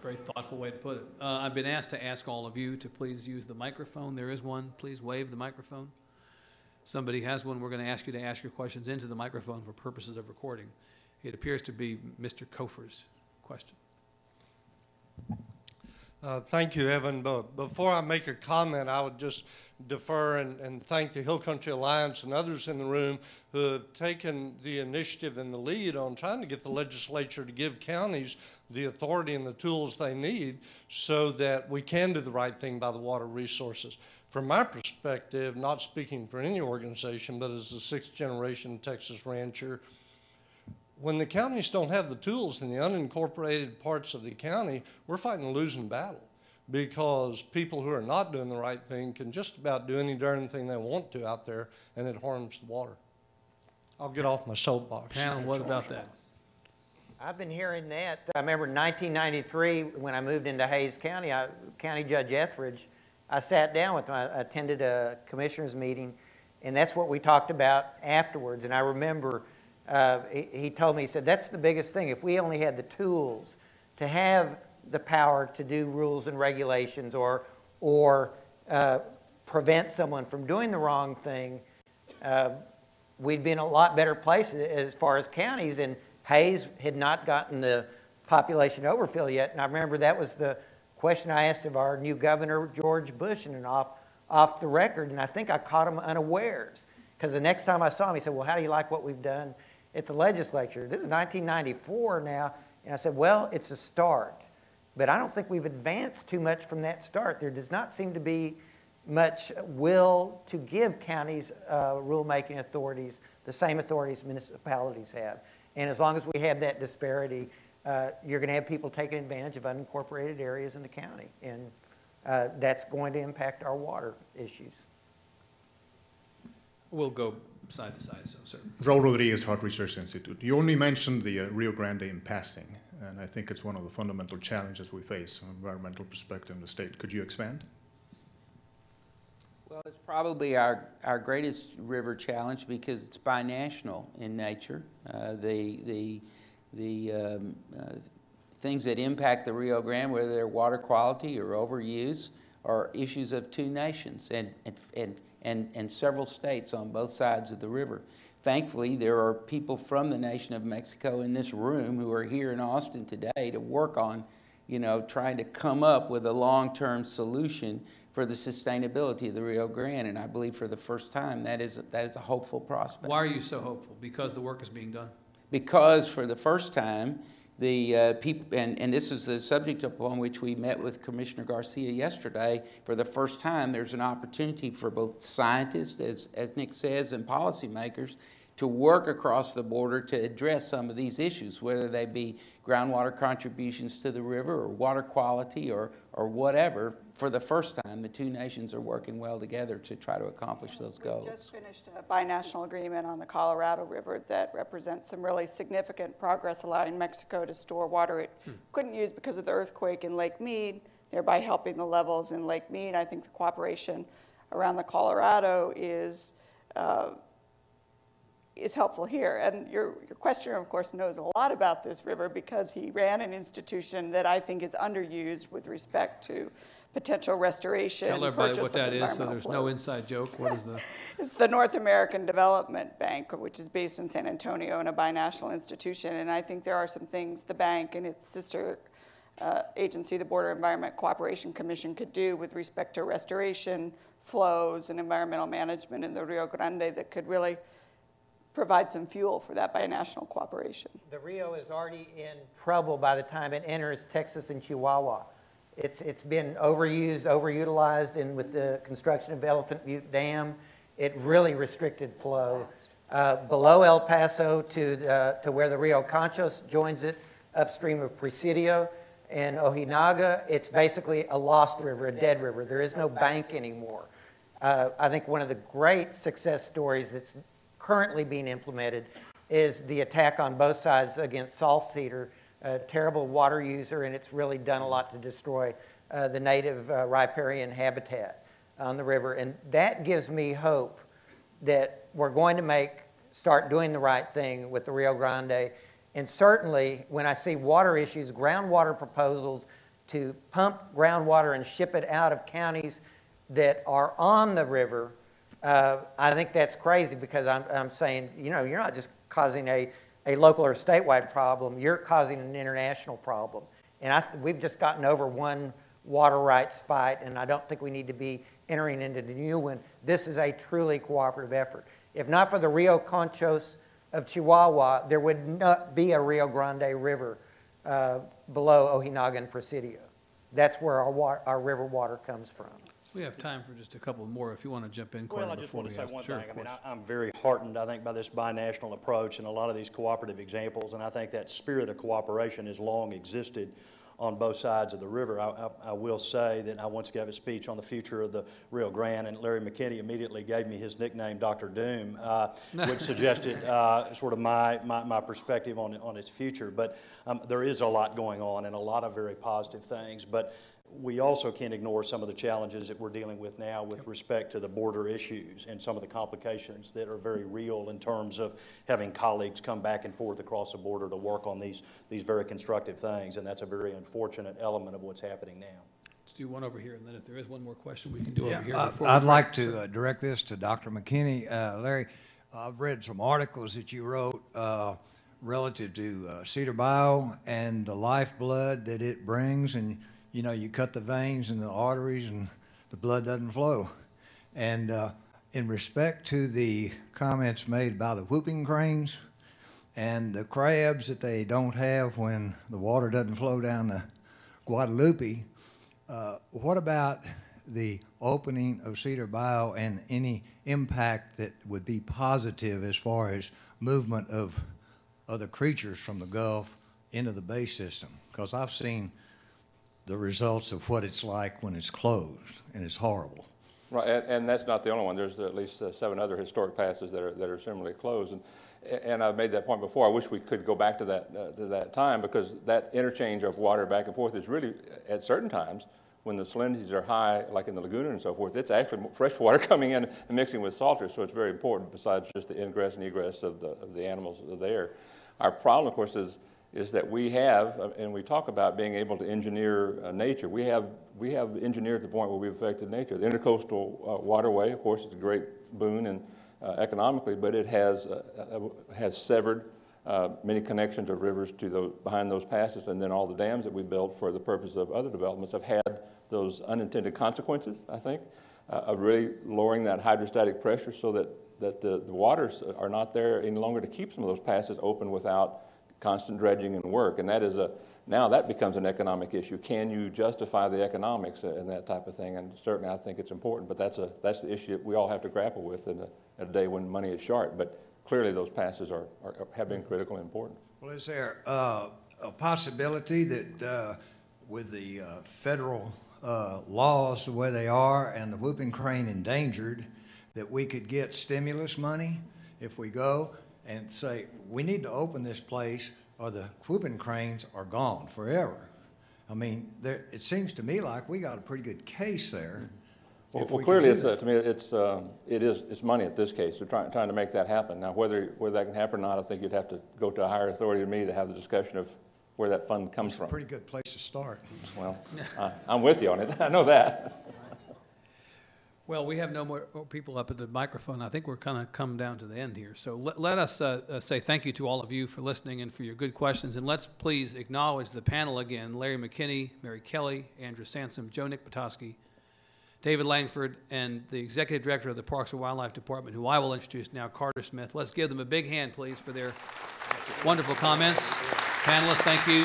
Very thoughtful way to put it. I've been asked to ask all of you to please use the microphone. There is one. Please wave the microphone. Somebody has one. We're going to ask you to ask your questions into the microphone for purposes of recording. It appears to be Mr. COFER's question. Thank you, Evan. But before I make a comment, I would just defer and thank the Hill Country Alliance and others in the room who have taken the initiative and the lead on trying to get the legislature to give counties the authority and the tools they need so that we can do the right thing by the water resources. From my perspective, not speaking for any organization, but as a sixth generation Texas rancher, when the counties don't have the tools in the unincorporated parts of the county, we're fighting a losing battle because people who are not doing the right thing can just about do any darn thing they want to out there, and it harms the water. I'll get off my soapbox. Panel, what about that? I've been hearing that. I remember in 1993 when I moved into Hays County, County Judge Etheridge, I sat down with him. I attended a commissioners meeting, and that's what we talked about afterwards. And I remember he told me, he said, that's the biggest thing. If we only had the tools to have the power to do rules and regulations or prevent someone from doing the wrong thing, we'd be in a lot better place as far as counties. And Hays had not gotten the population overfill yet. And I remember that was the question I asked of our new governor, George Bush, and off the record. And I think I caught him unawares. Because the next time I saw him, he said, well, how do you like what we've done at the legislature? This is 1994 now. And I said, well, it's a start. But I don't think we've advanced too much from that start. There does not seem to be much will to give counties rulemaking authorities the same authorities municipalities have. And as long as we have that disparity, you're going to have people taking advantage of unincorporated areas in the county. And that's going to impact our water issues. We'll go side to side, so sir. Raul Rodriguez, Heart Research Institute. You only mentioned the Rio Grande in passing, and I think it's one of the fundamental challenges we face from an environmental perspective in the state. Could you expand? Well, it's probably our greatest river challenge because it's binational in nature. The things that impact the Rio Grande, whether they're water quality or overuse, are issues of two nations and several states on both sides of the river. Thankfully, there are people from the nation of Mexico in this room who are here in Austin today to work on, trying to come up with a long-term solution for the sustainability of the Rio Grande. And I believe for the first time that is a hopeful prospect. Why are you so hopeful? Because the work is being done? Because for the first time, the people, and this is the subject upon which we met with Commissioner Garcia yesterday, for the first time there's an opportunity for both scientists, as Nick says, and policymakers to work across the border to address some of these issues, whether they be groundwater contributions to the river or water quality or whatever. For the first time, the two nations are working well together to try to accomplish those goals. We just finished a binational agreement on the Colorado River that represents some really significant progress, allowing Mexico to store water it couldn't use because of the earthquake in Lake Mead, thereby helping the levels in Lake Mead. I think the cooperation around the Colorado is helpful here. And your questioner, of course, knows a lot about this river because he ran an institution that I think is underused with respect to potential restoration. Tell everybody what that is so there's no inside joke. What is the? It's the North American Development Bank, which is based in San Antonio and a binational institution. And I think there are some things the bank and its sister agency, the Border Environment Cooperation Commission, could do with respect to restoration, flows, and environmental management in the Rio Grande that could really provide some fuel for that binational cooperation. The Rio is already in trouble by the time it enters Texas and Chihuahua. It's been overused, overutilized, and with the construction of Elephant Butte Dam, it really restricted flow. Below El Paso to where the Rio Conchos joins it, upstream of Presidio and Ojinaga, it's basically a lost river, a dead river. There is no bank anymore. I think one of the great success stories that's currently being implemented is the attack on both sides against salt cedar, a terrible water user, and it's really done a lot to destroy the native riparian habitat on the river. And that gives me hope that we're going to start doing the right thing with the Rio Grande. And certainly when I see water issues, groundwater proposals to pump groundwater and ship it out of counties that are on the river, I think that's crazy, because I'm saying, you know, you're not just causing a local or statewide problem, you're causing an international problem. And we've just gotten over one water rights fight, and I don't think we need to be entering into the new one. This is a truly cooperative effort. If not for the Rio Conchos of Chihuahua, there would not be a Rio Grande River below Ojinaga and Presidio. That's where our river water comes from. We have time for just a couple more if you want to jump in, Carter. Well, I just want to say one Sure, thing. of I mean, course. I'm very heartened, I think, by this binational approach and a lot of these cooperative examples, and I think that spirit of cooperation has long existed on both sides of the river. I will say that I once gave a speech on the future of the Rio Grande, and Larry McKinney immediately gave me his nickname, Dr. Doom, which suggested sort of my perspective on its future. But there is a lot going on and a lot of very positive things. But we also can't ignore some of the challenges that we're dealing with now with respect to the border issues and some of the complications that are very real in terms of having colleagues come back and forth across the border to work on these very constructive things, and that's a very unfortunate element of what's happening now. Let's do one over here, and then if there is one more question, we can do over here. I'd like to direct this to Dr. McKinney. Larry, I've read some articles that you wrote relative to Cedar Bayou and the lifeblood that it brings, and you know, you cut the veins and the arteries and the blood doesn't flow. And in respect to the comments made by the whooping cranes and the crabs that they don't have when the water doesn't flow down the Guadalupe, what about the opening of Cedar Bayou and any impact that would be positive as far as movement of other creatures from the Gulf into the bay system? Because I've seen the results of what it's like when it's closed, and it's horrible. Right, and that's not the only one. There's at least 7 other historic passes that are similarly closed, and I've made that point before. I wish we could go back to that time, because that interchange of water back and forth is really, at certain times, when the salinities are high, like in the lagoon and so forth, it's actually fresh water coming in and mixing with salter, so it's very important, besides just the ingress and egress of the animals that are there. Our problem, of course, is that we have, and we talk about being able to engineer nature. We have engineered to the point where we've affected nature. The intercoastal waterway, of course, is a great boon and economically, but it has severed many connections of rivers to behind those passes, and then all the dams that we built for the purpose of other developments have had those unintended consequences, I think, of really lowering that hydrostatic pressure so that the waters are not there any longer to keep some of those passes open without constant dredging and work, and now that becomes an economic issue. Can you justify the economics and that type of thing? And certainly I think it's important, but that's the issue that we all have to grapple with at a day when money is short. But clearly those passes have been critically important. Well, is there a possibility that with the federal laws the way they are and the whooping crane endangered, that we could get stimulus money if we go and say, we need to open this place or the whooping cranes are gone forever? I mean, it seems to me like we got a pretty good case there. Well, clearly, to me, it's money at this case. We're trying to make that happen. Now, whether that can happen or not, I think you'd have to go to a higher authority than me to have the discussion of where that fund comes from. It's a pretty good place to start. Well, I'm with you on it. I know that. Well, we have no more people up at the microphone. I think we're kind of come down to the end here. So let us say thank you to all of you for listening and for your good questions. And let's please acknowledge the panel again: Larry McKinney, Mary Kelly, Andrew Sansom, Joe Nick Patoski, David Langford, and the Executive Director of the Parks and Wildlife Department, who I will introduce now, Carter Smith. Let's give them a big hand, please, for their wonderful comments. Panelists, thank you.